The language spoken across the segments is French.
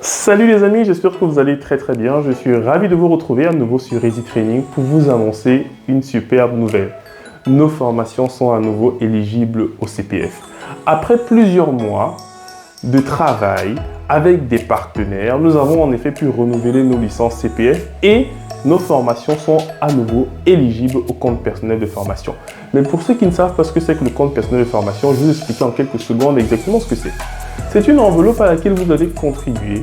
Salut les amis, j'espère que vous allez très bien. Je suis ravi de vous retrouver à nouveau sur Easy Training pour vous annoncer une superbe nouvelle. Nos formations sont à nouveau éligibles au CPF. Après plusieurs mois de travail avec des partenaires, nous avons en effet pu renouveler nos licences CPF et nos formations sont à nouveau éligibles au compte personnel de formation. Mais pour ceux qui ne savent pas ce que c'est que le compte personnel de formation, je vais vous expliquer en quelques secondes exactement ce que c'est. C'est une enveloppe à laquelle vous allez contribuer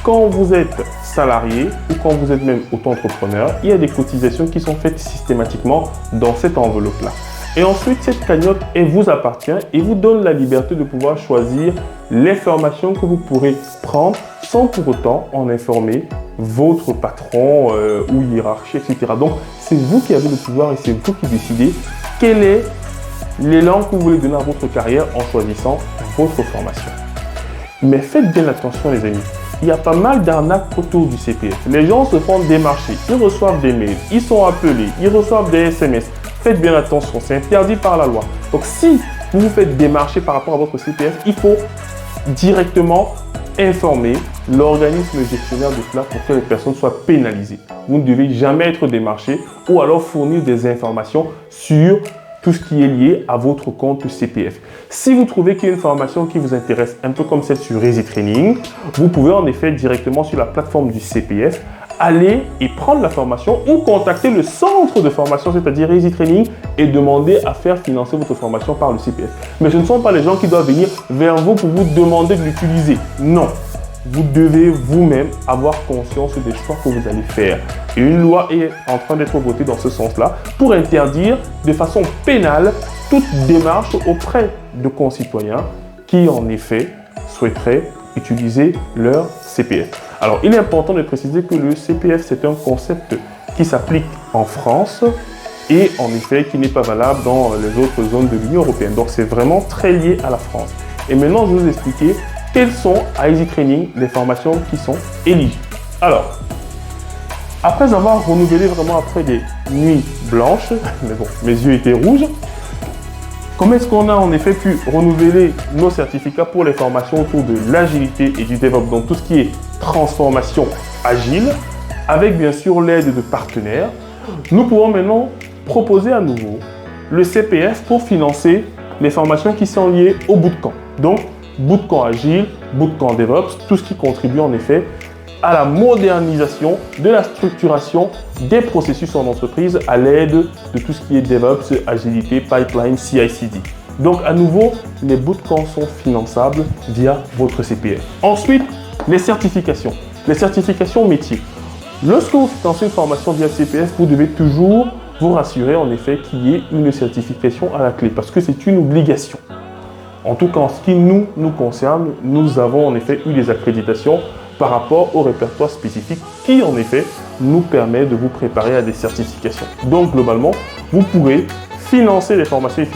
quand vous êtes salarié ou quand vous êtes même auto-entrepreneur. Il y a des cotisations qui sont faites systématiquement dans cette enveloppe-là. Et ensuite, cette cagnotte, elle vous appartient et vous donne la liberté de pouvoir choisir les formations que vous pourrez prendre sans pour autant en informer votre patron ou hiérarchie, etc. Donc, c'est vous qui avez le pouvoir et c'est vous qui décidez quel est l'élan que vous voulez donner à votre carrière en choisissant votre formation. Mais faites bien attention les amis, il y a pas mal d'arnaques autour du CPF. Les gens se font démarcher, ils reçoivent des mails, ils sont appelés, ils reçoivent des SMS. Faites bien attention, c'est interdit par la loi. Donc si vous vous faites démarcher par rapport à votre CPF, il faut directement informer l'organisme gestionnaire de cela pour que les personnes soient pénalisées. Vous ne devez jamais être démarché ou alors fournir des informations sur tout ce qui est lié à votre compte CPF. Si vous trouvez qu'il y a une formation qui vous intéresse, un peu comme celle sur Easy Training, vous pouvez en effet directement sur la plateforme du CPF aller et prendre la formation ou contacter le centre de formation, c'est-à-dire Easy Training, et demander à faire financer votre formation par le CPF. Mais ce ne sont pas les gens qui doivent venir vers vous pour vous demander de l'utiliser. Non. Vous devez vous-même avoir conscience des choix que vous allez faire. Et une loi est en train d'être votée dans ce sens-là pour interdire de façon pénale toute démarche auprès de concitoyens qui, en effet, souhaiteraient utiliser leur CPF. Alors, il est important de préciser que le CPF, c'est un concept qui s'applique en France et, en effet, qui n'est pas valable dans les autres zones de l'Union européenne. Donc, c'est vraiment très lié à la France. Et maintenant, je vais vous expliquer quelles sont à Easy Training les formations qui sont éligibles. Alors, après avoir renouvelé vraiment après des nuits blanches, mais bon, mes yeux étaient rouges, comment est-ce qu'on a en effet pu renouveler nos certificats pour les formations autour de l'agilité et du DevOps, donc tout ce qui est transformation agile, avec bien sûr l'aide de partenaires. Nous pouvons maintenant proposer à nouveau le CPF pour financer les formations qui sont liées au bootcamp. Donc, bootcamp agile, bootcamp DevOps, tout ce qui contribue en effet à la modernisation de la structuration des processus en entreprise à l'aide de tout ce qui est DevOps, agilité, pipeline, CI/CD. Donc à nouveau, les bootcamps sont finançables via votre CPF. Ensuite, les certifications. Les certifications métiers. Lorsque vous financez une formation via CPF, vous devez toujours vous rassurer en effet qu'il y ait une certification à la clé parce que c'est une obligation. En tout cas, en ce qui nous concerne, nous avons en effet eu des accréditations par rapport au répertoire spécifique qui, en effet, nous permet de vous préparer à des certifications. Donc, globalement, vous pourrez financer les formations et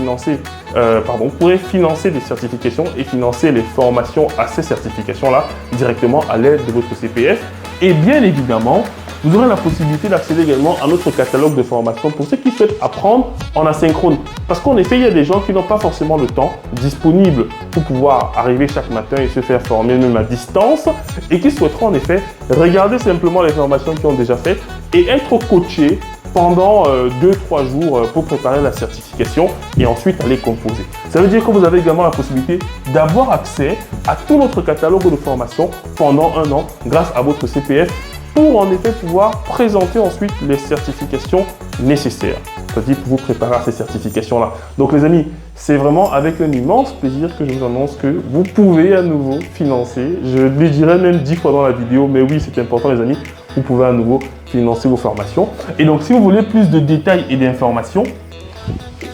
vous pourrez financer des certifications et financer les formations à ces certifications-là directement à l'aide de votre CPF. Et bien évidemment, vous aurez la possibilité d'accéder également à notre catalogue de formation pour ceux qui souhaitent apprendre en asynchrone. Parce qu'en effet, il y a des gens qui n'ont pas forcément le temps disponible pour pouvoir arriver chaque matin et se faire former même à distance et qui souhaiteront en effet regarder simplement les formations qu'ils ont déjà faites et être coachés pendant 2-3 jours pour préparer la certification et ensuite aller composer. Ça veut dire que vous avez également la possibilité d'avoir accès à tout notre catalogue de formation pendant 1 an grâce à votre CPF pour en effet pouvoir présenter ensuite les certifications nécessaires, c'est-à-dire pour vous préparer à ces certifications-là. Donc les amis, c'est vraiment avec un immense plaisir que je vous annonce que vous pouvez à nouveau financer, je le dirai même 10 fois dans la vidéo, mais oui, c'est important les amis, vous pouvez à nouveau financer vos formations. Et donc si vous voulez plus de détails et d'informations,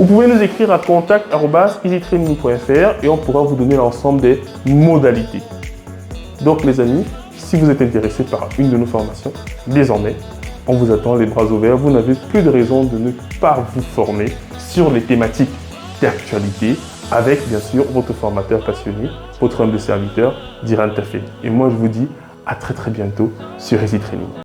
vous pouvez nous écrire à contact@easytraining.fr et on pourra vous donner l'ensemble des modalités. Donc les amis, si vous êtes intéressé par une de nos formations, désormais, on vous attend les bras ouverts. Vous n'avez plus de raison de ne pas vous former sur les thématiques d'actualité avec, bien sûr, votre formateur passionné, votre humble serviteur, Diran Tafé. Et moi, je vous dis à très bientôt sur Easy Training.